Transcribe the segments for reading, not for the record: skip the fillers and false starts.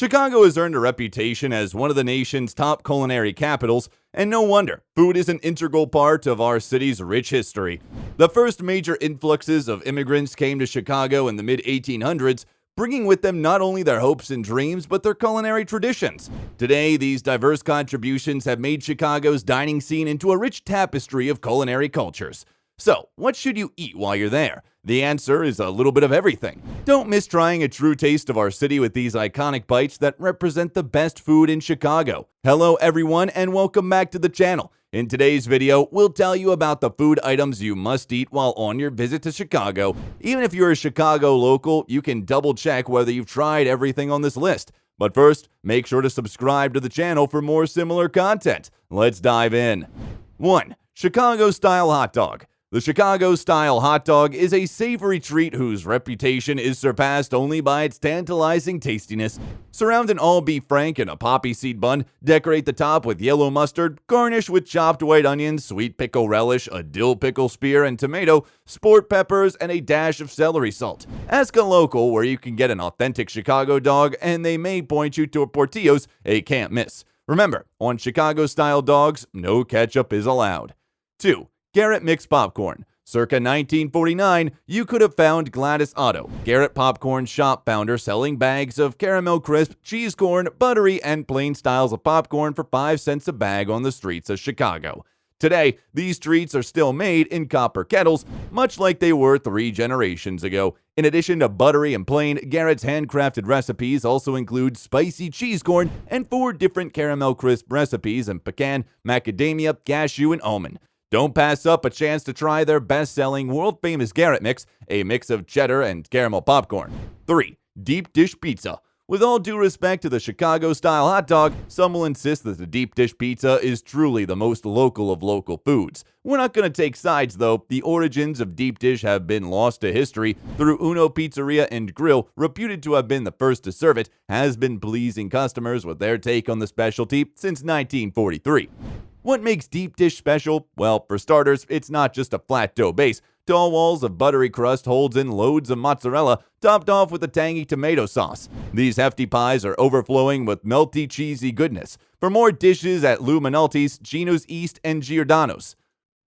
Chicago has earned a reputation as one of the nation's top culinary capitals, and no wonder. Food is an integral part of our city's rich history. The first major influxes of immigrants came to Chicago in the mid-1800s, bringing with them not only their hopes and dreams, but their culinary traditions. Today, these diverse contributions have made Chicago's dining scene into a rich tapestry of culinary cultures. So, what should you eat while you're there? The answer is a little bit of everything. Don't miss trying a true taste of our city with these iconic bites that represent the best food in Chicago. Hello everyone and welcome back to the channel. In today's video, we'll tell you about the food items you must eat while on your visit to Chicago. Even if you're a Chicago local, you can double check whether you've tried everything on this list. But first, make sure to subscribe to the channel for more similar content. Let's dive in. 1. Chicago-style hot dog. The Chicago-style hot dog is a savory treat whose reputation is surpassed only by its tantalizing tastiness. Surround an all-beef frank in a poppy seed bun, decorate the top with yellow mustard, garnish with chopped white onions, sweet pickle relish, a dill pickle spear and tomato, sport peppers, and a dash of celery salt. Ask a local where you can get an authentic Chicago dog, and they may point you to a Portillo's, a can't miss. Remember, on Chicago-style dogs, no ketchup is allowed. 2. Garrett Mixed Popcorn. Circa 1949, you could have found Gladys Otto, Garrett Popcorn shop founder, selling bags of caramel crisp, cheese corn, buttery, and plain styles of popcorn for 5 cents a bag on the streets of Chicago. Today, these treats are still made in copper kettles, much like they were 3 generations ago. In addition to buttery and plain, Garrett's handcrafted recipes also include spicy cheese corn and 4 different caramel crisp recipes in pecan, macadamia, cashew, and almond. Don't pass up a chance to try their best-selling, world-famous Garrett Mix, a mix of cheddar and caramel popcorn. 3. Deep dish pizza. With all due respect to the Chicago-style hot dog, some will insist that the deep dish pizza is truly the most local of local foods. We're not going to take sides, though. The origins of deep dish have been lost to history through Uno Pizzeria and Grill, reputed to have been the first to serve it, has been pleasing customers with their take on the specialty since 1943. What makes deep dish special? Well, for starters, it's not just a flat dough base. Tall walls of buttery crust holds in loads of mozzarella, topped off with a tangy tomato sauce. These hefty pies are overflowing with melty, cheesy goodness. For more dishes at Lou Minalti's, Gino's East, and Giordano's.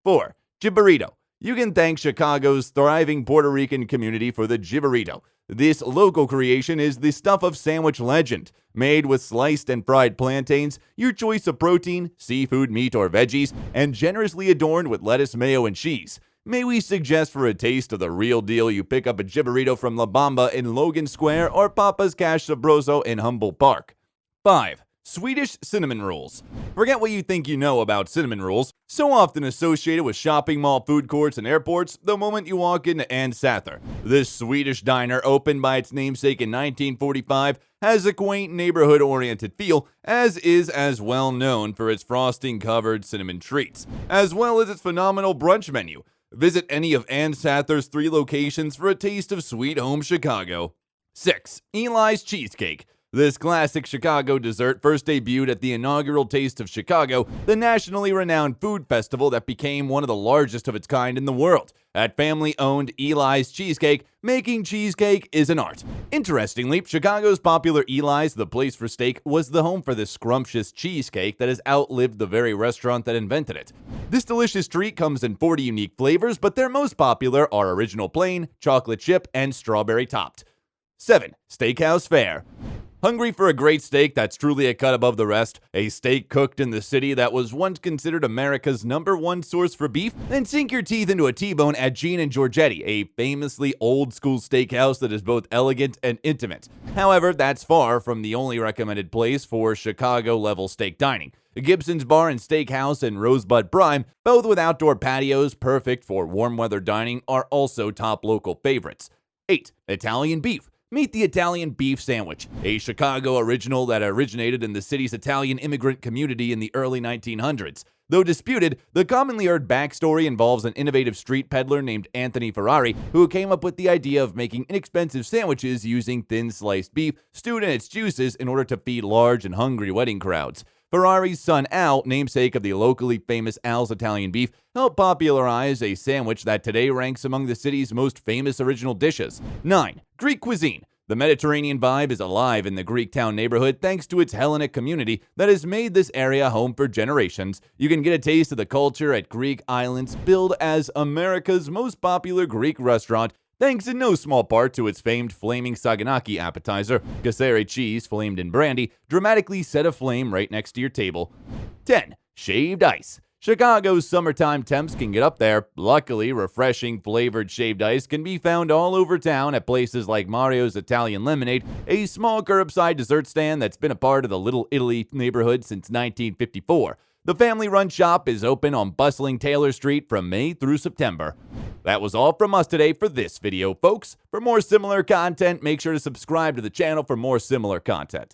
4. Jibarito. You can thank Chicago's thriving Puerto Rican community for the Jibarito. This local creation is the stuff of sandwich legend. Made with sliced and fried plantains, your choice of protein, seafood, meat, or veggies, and generously adorned with lettuce, mayo, and cheese. May we suggest for a taste of the real deal you pick up a Jibarito from La Bamba in Logan Square or Papa's Cash Sabroso in Humboldt Park. 5. Swedish cinnamon rolls. Forget what you think you know about cinnamon rolls. So often associated with shopping mall food courts and airports, the moment you walk into Ann Sather. This Swedish diner, opened by its namesake in 1945, has a quaint neighborhood-oriented feel, as is as well known for its frosting-covered cinnamon treats, as well as its phenomenal brunch menu. Visit any of Ann Sather's 3 locations for a taste of sweet home Chicago. 6. Eli's Cheesecake. This classic Chicago dessert first debuted at the inaugural Taste of Chicago, the nationally renowned food festival that became one of the largest of its kind in the world. At family-owned Eli's Cheesecake, making cheesecake is an art. Interestingly, Chicago's popular Eli's, the place for steak, was the home for this scrumptious cheesecake that has outlived the very restaurant that invented it. This delicious treat comes in 40 unique flavors, but their most popular are original plain, chocolate chip, and strawberry topped. 7. Steakhouse Fare. Hungry for a great steak that's truly a cut above the rest? A steak cooked in the city that was once considered America's #1 source for beef? Then sink your teeth into a T-bone at Gene and Giorgetti, a famously old-school steakhouse that is both elegant and intimate. However, that's far from the only recommended place for Chicago-level steak dining. Gibson's Bar and Steakhouse in Rosebud Prime, both with outdoor patios perfect for warm weather dining, are also top local favorites. 8. Italian Beef. Meet the Italian beef sandwich, a Chicago original that originated in the city's Italian immigrant community in the early 1900s. Though disputed, the commonly heard backstory involves an innovative street peddler named Anthony Ferrari, who came up with the idea of making inexpensive sandwiches using thin sliced beef stewed in its juices in order to feed large and hungry wedding crowds. Ferrari's son Al, namesake of the locally famous Al's Italian Beef, helped popularize a sandwich that today ranks among the city's most famous original dishes. 9. Greek cuisine. The Mediterranean vibe is alive in the Greektown neighborhood thanks to its Hellenic community that has made this area home for generations. You can get a taste of the culture at Greek Islands, billed as America's most popular Greek restaurant, thanks in no small part to its famed flaming saganaki appetizer, cassere cheese flamed in brandy, dramatically set aflame right next to your table. 10. Shaved ice. Chicago's summertime temps can get up there. Luckily, refreshing flavored shaved ice can be found all over town at places like Mario's Italian Lemonade, a small curbside dessert stand that's been a part of the Little Italy neighborhood since 1954. The family-run shop is open on bustling Taylor Street from May through September. That was all from us today for this video, folks. For more similar content, make sure to subscribe to the channel for more similar content.